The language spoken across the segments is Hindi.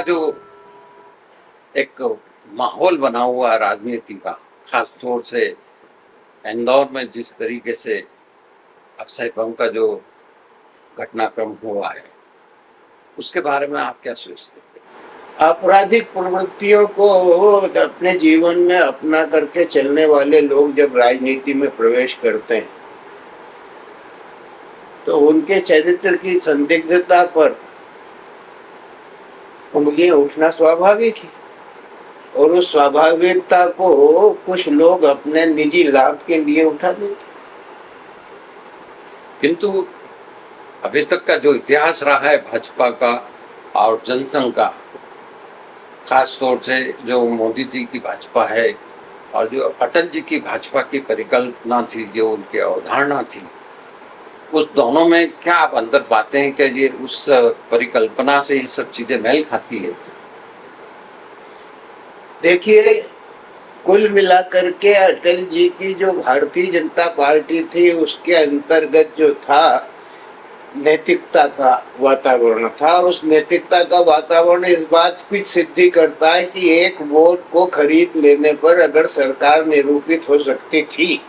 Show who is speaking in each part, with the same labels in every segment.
Speaker 1: जो एक माहौल बना हुआ राजनीति का, खास तौर से इंदौर में जिस तरीके से अक्षय बम का जो घटनाक्रम हुआ है, उसके बारे में आप क्या सोचते हैं?
Speaker 2: आपराधिक प्रवृत्तियों को अपने जीवन में अपना करके चलने वाले लोग जब राजनीति में प्रवेश करते हैं तो उनके चरित्र की संदिग्धता पर उंगलियां उठना स्वाभाविक है, और उस स्वाभाविकता को कुछ लोग अपने निजी लाभ के लिए उठा देते।
Speaker 1: किंतु अभी तक का जो इतिहास रहा है भाजपा का और जनसंघ का, खास तौर से जो मोदी जी की भाजपा है और जो अटल जी की भाजपा की परिकल्पना थी, जो उनकी अवधारणा थी, उस दोनों में क्या आप अंदर पाते हैं कि ये उस परिकल्पना से ये सब चीजें मेल खाती है?
Speaker 2: देखिए, कुल मिलाकर के अटल जी की जो भारतीय जनता पार्टी थी उसके अंतर्गत जो था नैतिकता का वातावरण था। उस नैतिकता का वातावरण इस बात की सिद्धि करता है कि एक वोट को खरीद लेने पर अगर सरकार निरूपित हो सकती थी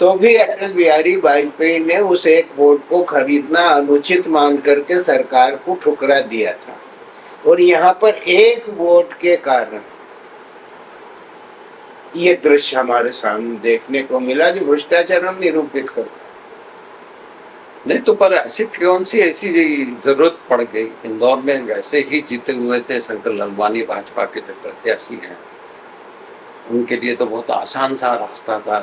Speaker 2: तो भी अटल बिहारी वाजपेयी ने उस एक वोट को खरीदना अनुचित मान करके सरकार को ठुकरा दिया था। और यहाँ पर एक वोट के कारण ये दृश्य हमारे सामने देखने को मिला जो भ्रष्टाचार निरूपित करता।
Speaker 1: नहीं तो पर ऐसी कौन सी ऐसी जरूरत पड़ गई? इंदौर में वैसे ही जीते हुए थे शंकर लालवानी, भाजपा के जो प्रत्याशी हैं, उनके लिए तो बहुत आसान सा रास्ता था।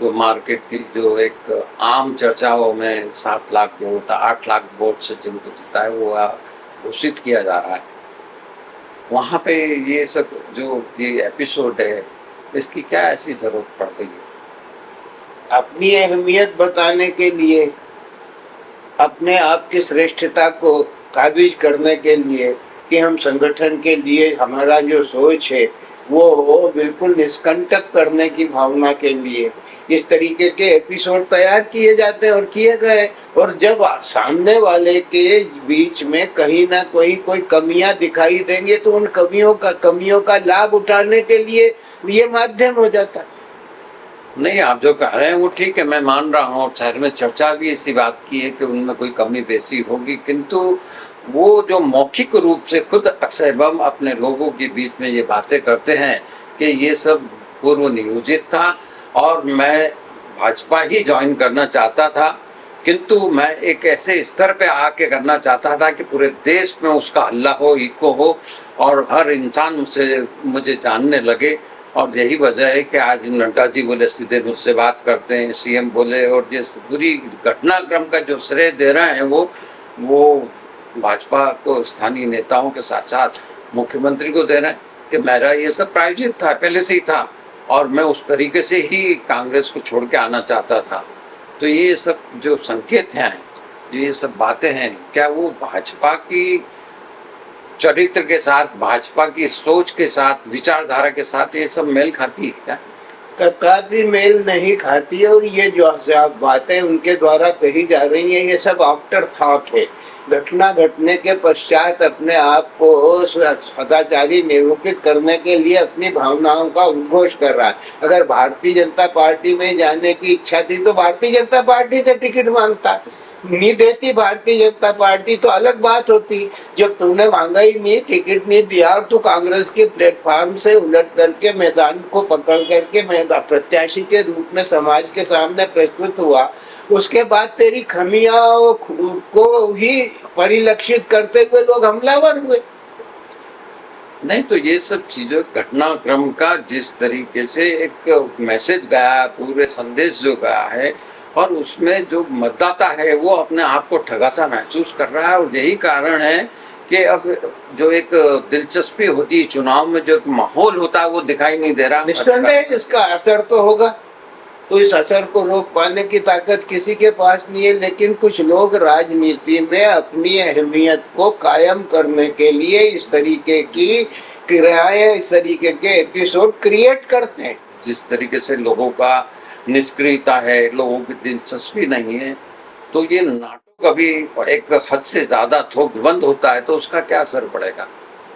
Speaker 1: जो मार्केट की जो एक आम चर्चाओं में 7 लाख वोट, 8 लाख वोट से जिनको जीता है वो घोषित किया जा रहा है। वहां पे ये सब जो ये एपिसोड है, इसकी क्या ऐसी जरूरत पड़ गई है?
Speaker 2: अपनी अहमियत बताने के लिए, अपने आप की श्रेष्ठता को काबिज करने के लिए कि हम संगठन के लिए हमारा जो सोच है वो बिल्कुल निष्कंटक करने की भावना के लिए इस तरीके के एपिसोड तैयार किए जाते हैं और किए गए। और जब सामने वाले के बीच में कहीं ना कोई कमियां दिखाई देंगे तो उन कमियों का लाभ उठाने के लिए ये माध्यम हो जाता है।
Speaker 1: नहीं, आप जो कह रहे हैं वो ठीक है, मैं मान रहा हूँ, और शहर में चर्चा भी इसी बात की है कि उनमें कोई कमी बेसी होगी, किंतु वो जो मौखिक रूप से खुद अक्षय बम अपने लोगों के बीच में ये बातें करते हैं कि ये सब पूर्व नियोजित था और मैं भाजपा ही ज्वाइन करना चाहता था, किंतु मैं एक ऐसे स्तर पे आके करना चाहता था कि पूरे देश में उसका हल्ला हो, इको हो और हर इंसान मुझे जानने लगे। और यही वजह है कि आज नड्डा जी बोले सीधे मुझसे बात करते हैं, सीएम बोले, और जिस पूरी घटनाक्रम का जो श्रेय दे रहे हैं वो भाजपा को, स्थानीय नेताओं के साथ साथ मुख्यमंत्री को दे रहे हैं कि मेरा ये सब प्रायोजित था, पहले से ही था और मैं उस तरीके से ही कांग्रेस को छोड़ के आना चाहता था। तो ये सब जो संकेत हैं, ये सब बातें हैं, क्या वो भाजपा की चरित्र के साथ, भाजपा की सोच के साथ, विचारधारा के साथ ये सब मेल खाती है क्या?
Speaker 2: कभी मेल नहीं खाती। और ये जो आप बातें उनके द्वारा कही जा रही हैं ये सब आफ्टर थॉट है। घटना घटने के पश्चात अपने आप को सदाचारी निरूपित करने के लिए अपनी भावनाओं का उद्घोष कर रहा है। अगर भारतीय जनता पार्टी में जाने की इच्छा थी तो भारतीय जनता पार्टी से टिकट मांगता, नहीं देती भारतीय जनता पार्टी तो अलग बात होती। जब तुमने मांगा ही नहीं, टिकट नहीं दिया और तू कांग्रेस के प्लेटफॉर्म से उलट करके मैदान को पकड़ करके प्रत्याशी के रूप में समाज के सामने प्रस्तुत हुआ, उसके बाद तेरी खमियां को ही परिलक्षित करते हुए लोग हमलावर हुए।
Speaker 1: नहीं तो ये सब चीजों, घटनाक्रम का जिस तरीके से एक मैसेज गया, पूरे संदेश जो गया है, और उसमें जो मतदाता है वो अपने आप को ठगा सा महसूस कर रहा है। और यही कारण है कि अब जो एक दिलचस्पी होती है चुनाव में, जो एक माहौल होता है वो दिखाई नहीं दे रहा।
Speaker 2: निस्संदेह इसका असर तो होगा, तो इस असर को रोक पाने की ताकत किसी के पास नहीं है। लेकिन कुछ लोग राजनीति में अपनी अहमियत को कायम करने के लिए इस तरीके की क्रियाएं, इस तरीके के एपिसोड क्रिएट करते हैं।
Speaker 1: जिस तरीके से लोगों का निष्क्रियता है, लोगों की दिलचस्पी नहीं है, तो ये नाटक कभी एक हद से ज्यादा थोक बंद होता है तो उसका क्या असर पड़ेगा?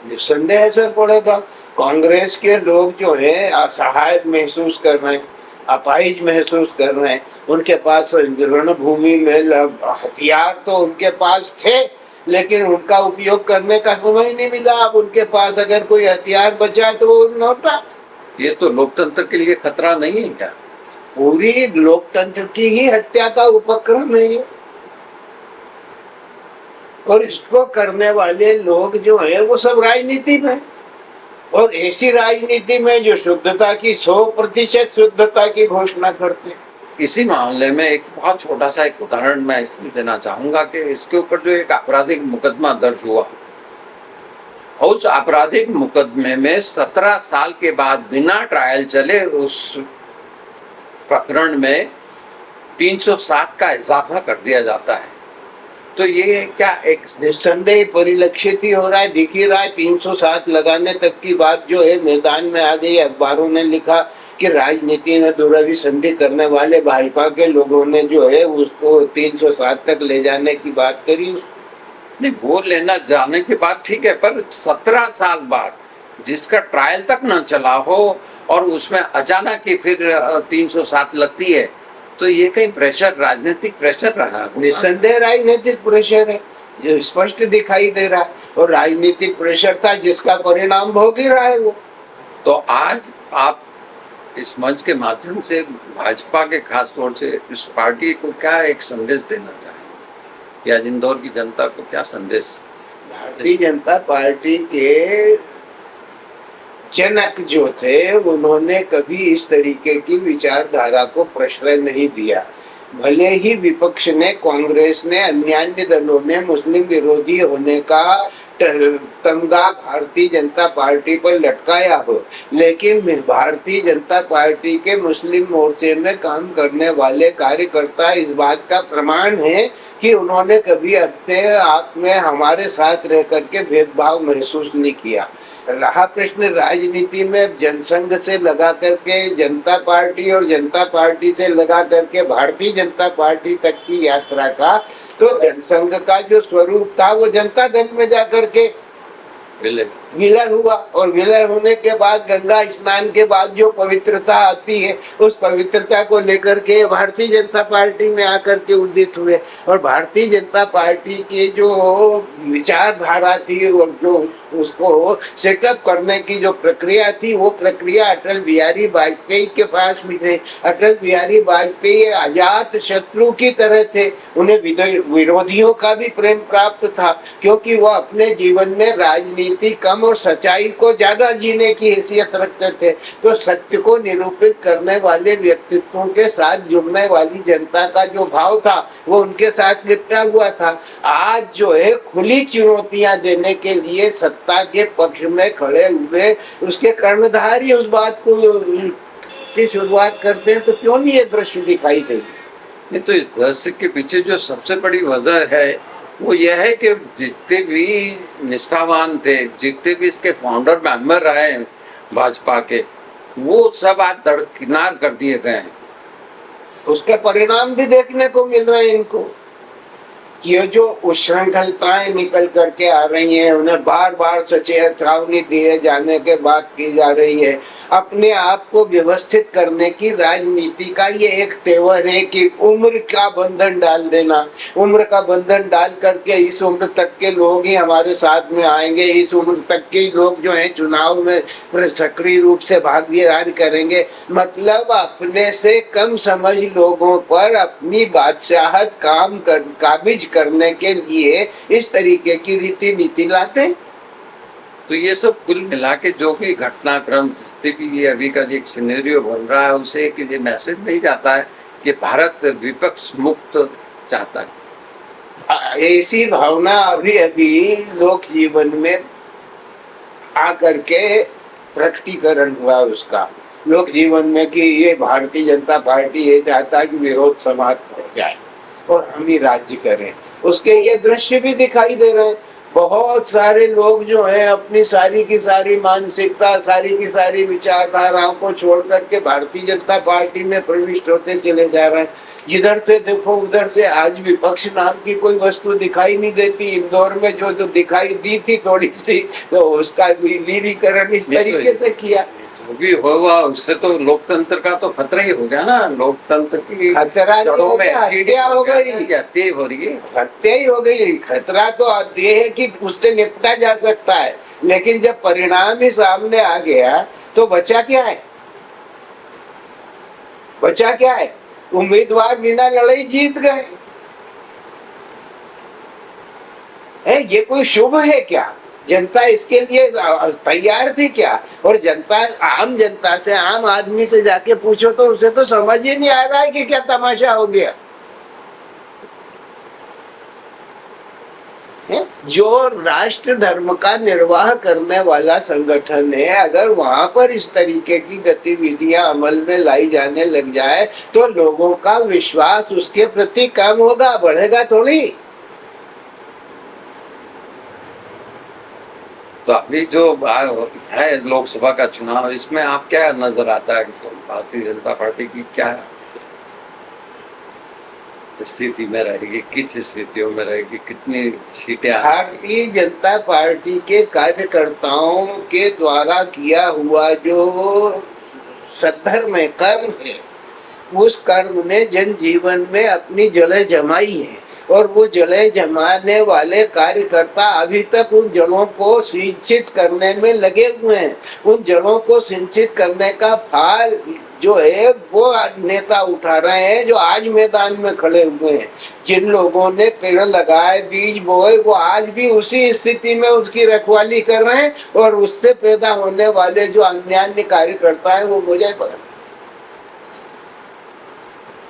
Speaker 2: निस्संदेह असर पड़ेगा। कांग्रेस के लोग जो है असहाय महसूस कर रहे हैं, अपाहिज महसूस कर रहे हैं। उनके पास रणभूमि में हथियार तो उनके पास थे, लेकिन उनका उपयोग करने का समय नहीं मिला। अब उनके पास अगर कोई हथियार बचा है तो वो नोटा।
Speaker 1: ये तो लोकतंत्र के लिए खतरा नहीं है क्या?
Speaker 2: पूरी लोकतंत्र की ही हत्या का उपक्रम है ये। और इसको करने वाले लोग जो है वो सब राजनीति में, और ऐसी राजनीति में जो शुद्धता की 100% शुद्धता की घोषणा करते हैं।
Speaker 1: इसी मामले में एक बहुत छोटा सा एक उदाहरण मैं इसलिए देना चाहूंगा कि इसके ऊपर जो एक आपराधिक मुकदमा दर्ज हुआ, उस आपराधिक मुकदमे में 17 साल के बाद बिना ट्रायल चले उस प्रकरण में 307 का इजाफा कर दिया जाता है। तो ये क्या एक
Speaker 2: निस्संदेह परिलक्षित ही हो रहा है, दिख ही रहा है। 307 लगाने तक की बात जो है मैदान में आ गई। अखबारों ने लिखा कि राजनीति में दुराभिसंधि करने वाले भाजपा के लोगों ने जो है उसको 307 तक ले जाने की बात करी।
Speaker 1: नहीं, वो लेना जाने के बाद ठीक है, पर 17 साल बाद जिसका ट्रायल तक न चला हो और उसमें अचानक ही फिर 307 लगती है, तो ये कहीं प्रेशर, राजनीतिक प्रेशर रहा।
Speaker 2: निस्संदेह राजनीतिक प्रेशर है, जो स्पष्ट दिखाई दे रहा है। और राजनीतिक प्रेशर था जिसका परिणाम भोग ही रहा है वो।
Speaker 1: तो आज आप इस मंच के माध्यम से भाजपा के खास तौर से इस पार्टी को क्या एक संदेश देना चाहेंगे, या इंदौर की जनता को क्या संदेश?
Speaker 2: भारतीय जनता पार्टी के जनक जो थे उन्होंने कभी इस तरीके की विचारधारा को प्रश्रय नहीं दिया। भले ही विपक्ष ने, कांग्रेस ने, अन्य दलों ने मुस्लिम विरोधी होने का तमगा भारतीय जनता पार्टी पर लटकाया हो, लेकिन भारतीय जनता पार्टी के मुस्लिम मोर्चे में काम करने वाले कार्यकर्ता इस बात का प्रमाण है कि उन्होंने कभी अपने आप में हमारे साथ रह करके भेदभाव महसूस नहीं किया। रहा प्रश्न राजनीति में जनसंघ से लगा करके जनता पार्टी और जनता पार्टी से लगा करके भारतीय जनता पार्टी तक की यात्रा का, तो जनसंघ का जो स्वरूप था वो जनता दल में जाकर के विलय हुआ। और विलय होने के बाद गंगा स्नान के बाद जो पवित्रता आती है, उस पवित्रता को लेकर के भारतीय जनता पार्टी में आकर के उदित हुए। और भारतीय जनता पार्टी की जो विचारधारा थी और जो उसको सेटअप करने की जो प्रक्रिया थी, वो प्रक्रिया अटल बिहारी वाजपेयी के पास भी थे। अटल बिहारी वाजपेयी अजात शत्रु की तरह थे। उन्हें विरोधियों का भी प्रेम प्राप्त था, क्योंकि वो अपने जीवन में राजनीति कम और सच्चाई को ज्यादा जीने की हैसियत रखते थे। तो सत्य को निरूपित करने वाले व्यक्तित्वों के साथ जुड़ने वाली जनता का जो भाव था वो उनके साथ लिपटा हुआ था। आज जो है खुली चुनौतियां देने के लिए सत्ता के पक्ष में खड़े हुए उसके कर्णधारी उस बात को की शुरुआत करते हैं, तो क्यों नहीं ये दृश्य दिखाई देगी?
Speaker 1: नहीं, तो इस दृश्य के पीछे जो सबसे बड़ी वजह है वो यह है कि जितने भी निष्ठावान थे, जितने भी इसके फाउंडर मेंबर रहे हैं भाजपा के, वो सब आज दरकिनार कर दिए गए हैं।
Speaker 2: उसके परिणाम भी देखने को मिल रहे हैं इनको। ये जो उच्छृंखलताएं निकल करके आ रही हैं, उन्हें बार बार चेतावनी दिए जाने के बात की जा रही है। अपने आप को व्यवस्थित करने की राजनीति का ये एक तेवर है कि उम्र का बंधन डाल देना। उम्र का बंधन डाल करके इस उम्र तक के लोग ही हमारे साथ में आएंगे, इस उम्र तक के लोग जो है चुनाव में सक्रिय रूप से भागीदारी करेंगे। मतलब अपने से कम समझ लोगों पर अपनी बादशाहत काबिज करने के लिए इस तरीके की रीति नीति लाते।
Speaker 1: तो ये सब कुल मिला के जो भी घटनाक्रम, जिससे भी ये अभी का एक सिनेरियो बन रहा है, उसे कि ये मैसेज नहीं जाता है कि भारत विपक्ष मुक्त चाहता है।
Speaker 2: ऐसी भावना अभी अभी लोक जीवन में आकर के प्रकटीकरण हुआ उसका, लोक जीवन में, कि ये भारतीय जनता पार्टी ये चाहता है कि विरोध समाप्त हो जाए और हम ही राज्य करें। उसके ये दृश्य भी दिखाई दे रहे हैं। बहुत सारे लोग जो हैं अपनी सारी की सारी मानसिकता, सारी की सारी विचारधाराओं को छोड़ करके भारतीय जनता पार्टी में प्रविष्ट होते चले जा रहे हैं। जिधर से देखो उधर से आज विपक्ष नाम की कोई वस्तु दिखाई नहीं देती। इंदौर में जो जो दिखाई दी थी थोड़ी सी, तो उसका विलीनीकरण इस
Speaker 1: ये तो
Speaker 2: तरीके से किया।
Speaker 1: जो भी होगा उससे तो लोकतंत्र का तो खतरा ही हो गया ना। लोकतंत्र की
Speaker 2: खतरा नहीं
Speaker 1: जड़ों
Speaker 2: हो
Speaker 1: में
Speaker 2: गया, हत्या हो गई।
Speaker 1: हत्या हो रही है।
Speaker 2: हत्या ही हो गई। खतरा तो ये है कि उससे निपटा जा सकता है, लेकिन जब परिणाम ही सामने आ गया तो बचा क्या है? बचा क्या है? उम्मीदवार बिना लड़ाई जीत गए। है ये कोई शुभ है क्या? जनता इसके लिए तैयार थी क्या? और जनता, आम जनता से, आम आदमी से जाके पूछो तो उसे तो समझ ही नहीं आ रहा है कि क्या तमाशा हो गया है? जो राष्ट्र धर्म का निर्वाह करने वाला संगठन है, अगर वहां पर इस तरीके की गतिविधियां अमल में लाई जाने लग जाए तो लोगों का विश्वास उसके प्रति कम होगा, बढ़ेगा थोड़ी।
Speaker 1: तो अभी जो है लोकसभा का चुनाव, इसमें आप क्या नजर आता है तो भारतीय जनता पार्टी की क्या स्थिति में रहेगी, किस स्थितियों में रहेगी, कितनी सीटें
Speaker 2: भारतीय जनता पार्टी के कार्यकर्ताओं के द्वारा किया हुआ जो सद्धर्म है, कर्म है, उस कर्म ने जनजीवन में अपनी जड़ें जमाई है। और वो जड़ें जमाने वाले कार्यकर्ता अभी तक उन जड़ों को सिंचित करने में लगे हुए हैं। उन जड़ों को सिंचित करने का फल जो है वो नेता उठा रहे हैं, जो आज मैदान में खड़े हुए हैं। जिन लोगों ने पेड़ लगाए, बीज बोए, वो आज भी उसी स्थिति में उसकी रखवाली कर रहे हैं। और उससे पैदा होने वाले जो अन्य कार्यकर्ता है वो मुझे पता।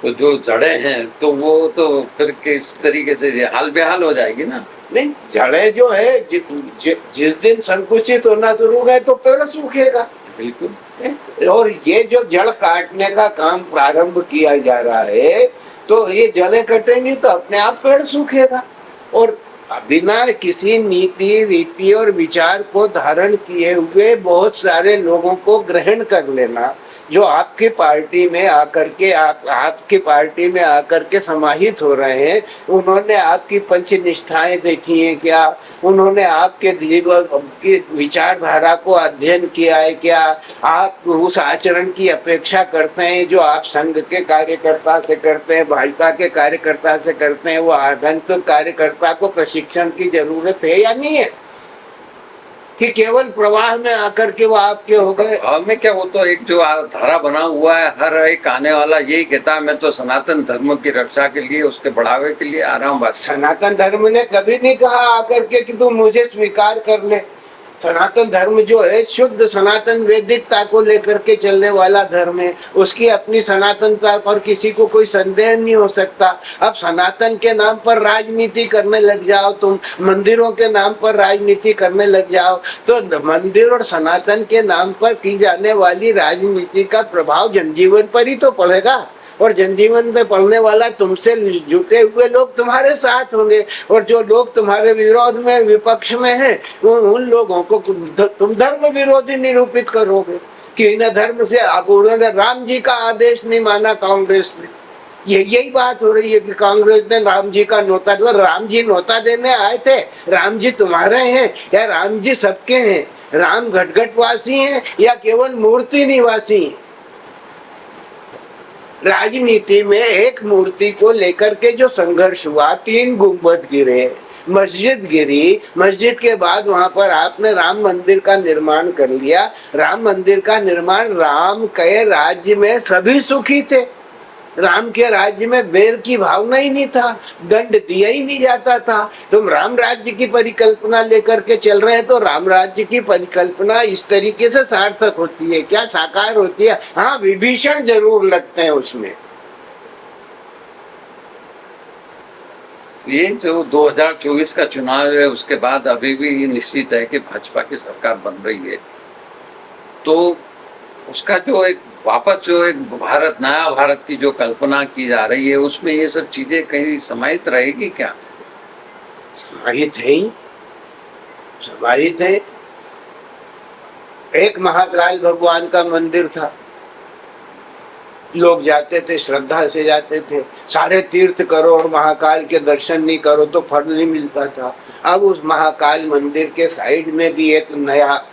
Speaker 1: तो जो जड़ें हैं तो वो तो फिर किस तरीके से हाल बेहाल हो जाएगी ना।
Speaker 2: नहीं, जड़ें जो है जिस दिन संकुचित होना शुरू हो गए तो पेड़ सूखेगा।
Speaker 1: बिल्कुल।
Speaker 2: और ये जो जड़ काटने का काम प्रारंभ किया जा रहा है, तो ये जड़ें कटेंगी तो अपने आप पेड़ सूखेगा। और बिना किसी नीति, रीति और विचार को धारण किए हुए बहुत सारे लोगों को ग्रहण कर लेना, जो आपकी पार्टी में आकर के आपकी पार्टी में आकर के समाहित हो रहे हैं, उन्होंने आपकी पंच निष्ठाएं देखी हैं क्या? उन्होंने आपके जीवन की विचारधारा को अध्ययन किया है क्या? आप उस आचरण की अपेक्षा करते हैं जो आप संघ के कार्यकर्ता से करते हैं, भाजपा के कार्यकर्ता से करते हैं? वो आगंतुक कार्यकर्ता को प्रशिक्षण की जरूरत है या नहीं है कि केवल प्रवाह में आकर के वो आपके हो गए?
Speaker 1: भाव में क्या, वो तो एक जो धारा बना हुआ है, हर एक आने वाला यही कहता है मैं तो सनातन धर्म की रक्षा के लिए, उसके बढ़ावे के लिए आ रहा हूँ। बस
Speaker 2: सनातन धर्म ने कभी नहीं कहा आकर के कि तू मुझे स्वीकार कर ले। सनातन धर्म जो है शुद्ध सनातन वैदिकता को लेकर के चलने वाला धर्म है। उसकी अपनी सनातनता पर किसी को कोई संदेह नहीं हो सकता। अब सनातन के नाम पर राजनीति करने लग जाओ, तुम मंदिरों के नाम पर राजनीति करने लग जाओ, तो मंदिर और सनातन के नाम पर की जाने वाली राजनीति का प्रभाव जनजीवन पर ही तो पड़ेगा। और जनजीवन में पढ़ने वाला तुमसे जुटे हुए लोग तुम्हारे साथ होंगे। और जो लोग तुम्हारे विरोध में, विपक्ष में हैं, उन लोगों को तुम धर्म विरोधी निरूपित करोगे कि इन धर्म से। अब उन्होंने राम जी का आदेश नहीं माना कांग्रेस ने। यही बात हो रही है कि कांग्रेस ने राम जी का न्योता दिया। राम जी न्योता देने आए थे? राम जी तुम्हारे हैं या राम जी सबके हैं? राम घटघटवासी हैं या केवल मूर्ति निवासी हैं? राजनीति में एक मूर्ति को लेकर के जो संघर्ष हुआ, 3 गुंबद गिरे, मस्जिद गिरी, मस्जिद के बाद वहां पर आपने राम मंदिर का निर्माण कर लिया। राम मंदिर का निर्माण, राम के राज्य में सभी सुखी थे। राम के राज्य में बैर की भावना ही नहीं था, दंड दिया ही नहीं जाता था। तुम राम राज्य की परिकल्पना लेकर के चल रहे हैं, तो राम राज्य की परिकल्पना इस तरीके से सार्थक होती है क्या, साकार होती है? हाँ, विभीषण जरूर लगते हैं उसमें।
Speaker 1: ये जो 2024 का चुनाव है, उसके बाद अभी भी निश्चित है कि भाजपा की सरकार बन रही है। तो उसका जो एक वापस जो एक भारत, नया भारत की जो कल्पना की जा रही है, उसमें ये सब चीजें कहीं समाहित रहेगी क्या?
Speaker 2: समाहित है, समाहित है। एक महाकाल भगवान का मंदिर था, लोग जाते थे, श्रद्धा से जाते थे। सारे तीर्थ करो और महाकाल के दर्शन नहीं करो तो फल नहीं मिलता था। अब उस महाकाल मंदिर के साइड में भी एक नया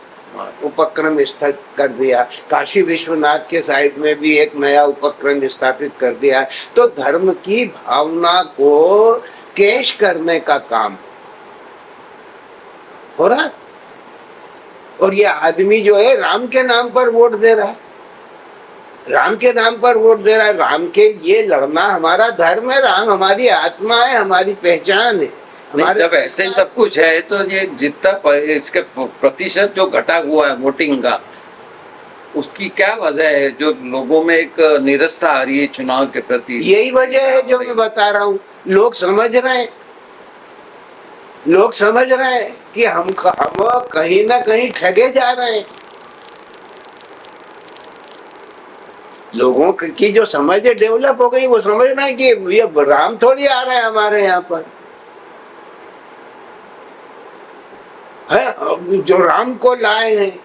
Speaker 2: उपक्रम स्थापित कर दिया, काशी विश्वनाथ के साइड में भी एक नया उपक्रम स्थापित कर दिया। तो धर्म की भावना को केश करने का काम हो रहा। और ये आदमी जो है राम के नाम पर वोट दे रहा है, राम के नाम पर वोट दे रहा है। राम के लिए लड़ना हमारा धर्म है, राम हमारी आत्मा है, हमारी पहचान है।
Speaker 1: नहीं, जब ऐसे ही सब कुछ है तो ये जितना इसके प्रतिशत जो घटा हुआ है वोटिंग का, उसकी क्या वजह है जो लोगों में एक निरस्ता आ रही है चुनाव के प्रति?
Speaker 2: यही वजह है जो मैं बता रहा हूँ। लोग समझ रहे हैं, लोग समझ रहे हैं कि हम कहीं ना कहीं ठगे जा रहे हैं। लोगों की जो समझ डेवलप हो गई, वो समझ रहे हैं कि ये राम थोड़ी आ रहे हैं हमारे यहाँ पर है। जो राम को लाए हैं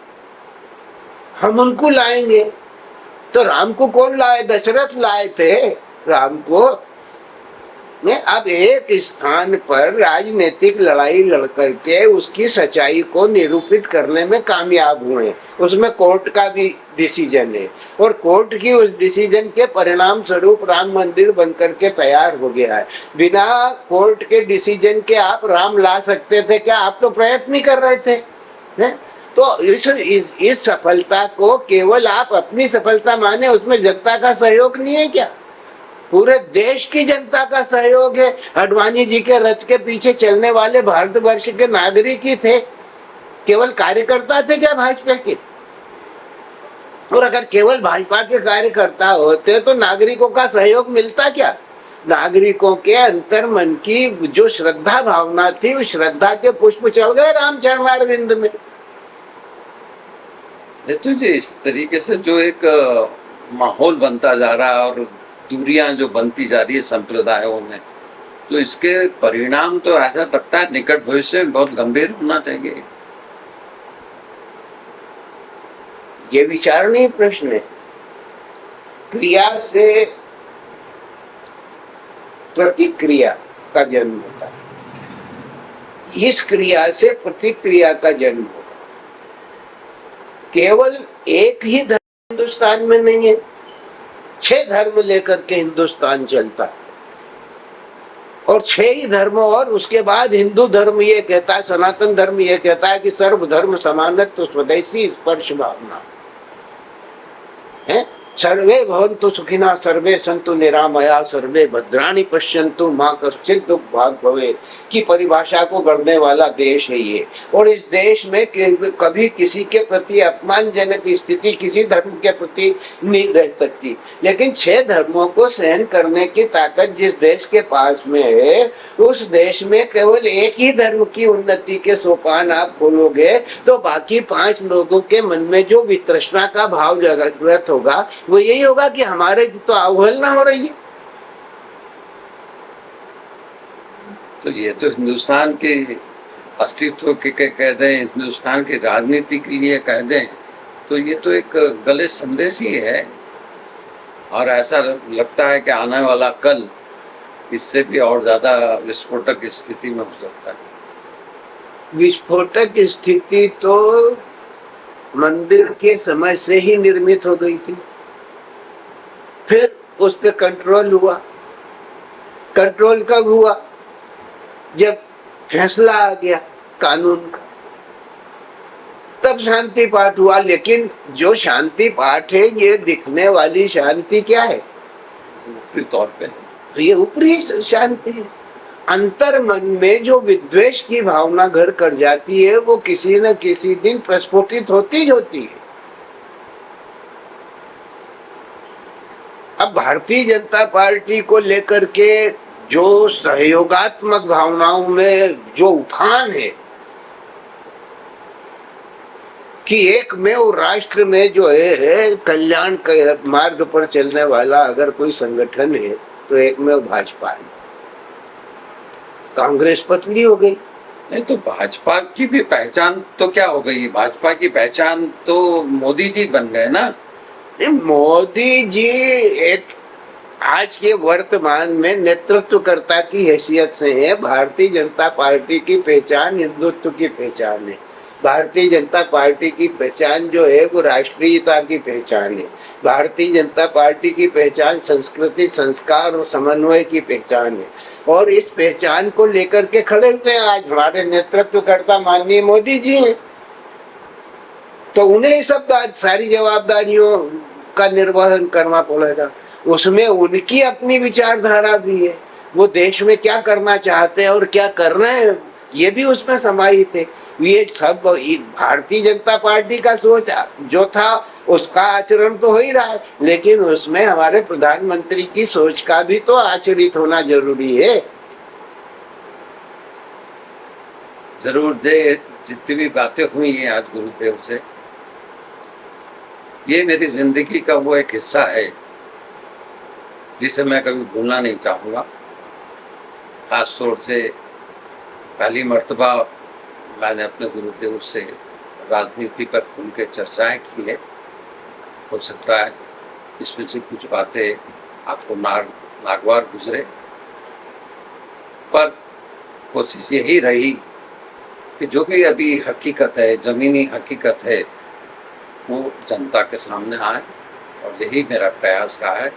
Speaker 2: हम उनको लाएंगे। तो राम को कौन लाए? दशरथ लाए थे राम को। अब एक स्थान पर राजनीतिक लड़ाई लड़ करके उसकी सच्चाई को निरूपित करने में कामयाब हुए। उसमें कोर्ट का भी डिसीजन है और कोर्ट की उस डिसीजन के परिणाम स्वरूप राम मंदिर बनकर के तैयार हो गया है। बिना कोर्ट के डिसीजन के आप राम ला सकते थे क्या? आप तो प्रयत्न नहीं कर रहे थे, है? तो इस सफलता को केवल आप अपनी सफलता माने, उसमें जनता का सहयोग नहीं है क्या? पूरे देश की जनता का सहयोग है। अडवाणी जी के रथ के पीछे चलने वाले भारतवर्ष के नागरिक ही थे, केवल कार्यकर्ता थे क्या भाजपा के? और अगर केवल भाजपा के कार्यकर्ता होते तो नागरिकों का सहयोग मिलता क्या? नागरिकों के अंतर मन की जो श्रद्धा भावना थी, उस श्रद्धा के पुष्प चल गए राम चरणारविंद में।
Speaker 1: तो जी इस तरीके से जो एक माहौल बनता जा रहा है और दूरियां जो बनती जा रही है संप्रदायों में, तो इसके परिणाम तो ऐसा लगता है निकट भविष्य में बहुत गंभीर होना चाहिए।
Speaker 2: ये विचारणीय प्रश्न है। क्रिया से प्रतिक्रिया का जन्म होता है, इस क्रिया से प्रतिक्रिया का जन्म होगा। केवल एक ही धर्म हिंदुस्तान में नहीं है, 6 धर्म लेकर के हिंदुस्तान चलता है और 6 ही धर्म। और उसके बाद हिंदू धर्म ये कहता है, सनातन धर्म ये कहता है कि सर्वधर्म समानत्व स्वदेशी स्पर्श भावना है। सर्वे भवन्तु सुखिनः, सर्वे सन्तु निरामया, सर्वे भद्राणि पश्यन्तु मां कश्चित् दुख भाग भवेत् की परिभाषा को गढ़ने वाला देश है ये। और इस देश में कभी किसी के प्रति अपमानजनक स्थिति किसी धर्म के प्रति नहीं रह सकती। लेकिन 6 धर्मों को सहन करने की ताकत जिस देश के पास में है, उस देश में केवल एक ही धर्म की उन्नति के सोपान आप खोलोगे तो बाकी 5 लोगों के मन में जो वितृष्णा का भाव जागृत होगा वो यही होगा कि हमारे तो अवहेलना हो रही है।
Speaker 1: तो ये तो हिंदुस्तान के अस्तित्व के कह दें, हिंदुस्तान की राजनीति के लिए कह दें, तो ये तो एक गलत संदेश ही है। और ऐसा लगता है कि आने वाला कल इससे भी और ज्यादा विस्फोटक स्थिति में हो सकता है।
Speaker 2: विस्फोटक स्थिति तो मंदिर के समय से ही निर्मित हो गई थी, फिर उस पे कंट्रोल हुआ। कंट्रोल कब हुआ? जब फैसला आ गया कानून का, तब शांति पाठ हुआ। लेकिन जो शांति पाठ है ये दिखने वाली शांति क्या है?
Speaker 1: ऊपरी तौर पे
Speaker 2: ये ऊपरी शांति है। अंतर मन में जो विद्वेष की भावना घर कर जाती है वो किसी न किसी दिन प्रस्फुटित होती है। अब भारतीय जनता पार्टी को लेकर के जो सहयोगात्मक भावनाओं में जो उफान है कि एक में और राष्ट्र में जो है कल्याण के मार्ग पर चलने वाला अगर कोई संगठन है तो एक में भाजपा है। कांग्रेस पतली हो गई।
Speaker 1: नहीं तो भाजपा की भी पहचान तो क्या हो गई? भाजपा की पहचान तो मोदी जी बन गए ना।
Speaker 2: नहीं, मोदी जी एक आज के वर्तमान में नेतृत्वकर्ता की हैसियत से है। भारतीय जनता पार्टी की पहचान हिंदुत्व की पहचान है। भारतीय जनता पार्टी की पहचान जो है वो राष्ट्रीयता की पहचान है। भारतीय जनता पार्टी की पहचान संस्कृति, संस्कार और समन्वय की पहचान है। और इस पहचान को लेकर के खड़े हुए हैं आज हमारे नेतृत्वकर्ता माननीय मोदी जी हैं। तो उन्हें सब सारी जवाबदारियों का निर्वहन करना पड़ेगा। उसमें उनकी अपनी विचारधारा भी है। वो देश में क्या करना चाहते हैं और क्या कर रहे हैं, ये भी उसमें समाहित है। ये सब भारतीय जनता पार्टी का सोच जो था उसका आचरण तो हो ही रहा है, लेकिन उसमें हमारे प्रधानमंत्री की सोच का भी तो आचरित होना जरूरी है।
Speaker 1: जरूर दे, जितनी भी बातें हुई हैं आज गुरुदेव से, ये मेरी जिंदगी का वो एक हिस्सा है जिसे मैं कभी भूलना नहीं चाहूँगा। खास तौर से पहली मर्तबा मैंने अपने गुरुदेव से राजनीति पर खुल के चर्चाएं की है। हो सकता है इसमें से कुछ बातें आपको नागवार गुजरे, पर कोशिश यही रही कि जो भी अभी हकीकत है, ज़मीनी हकीकत है, वो जनता के सामने आए, और यही मेरा प्रयास रहा है।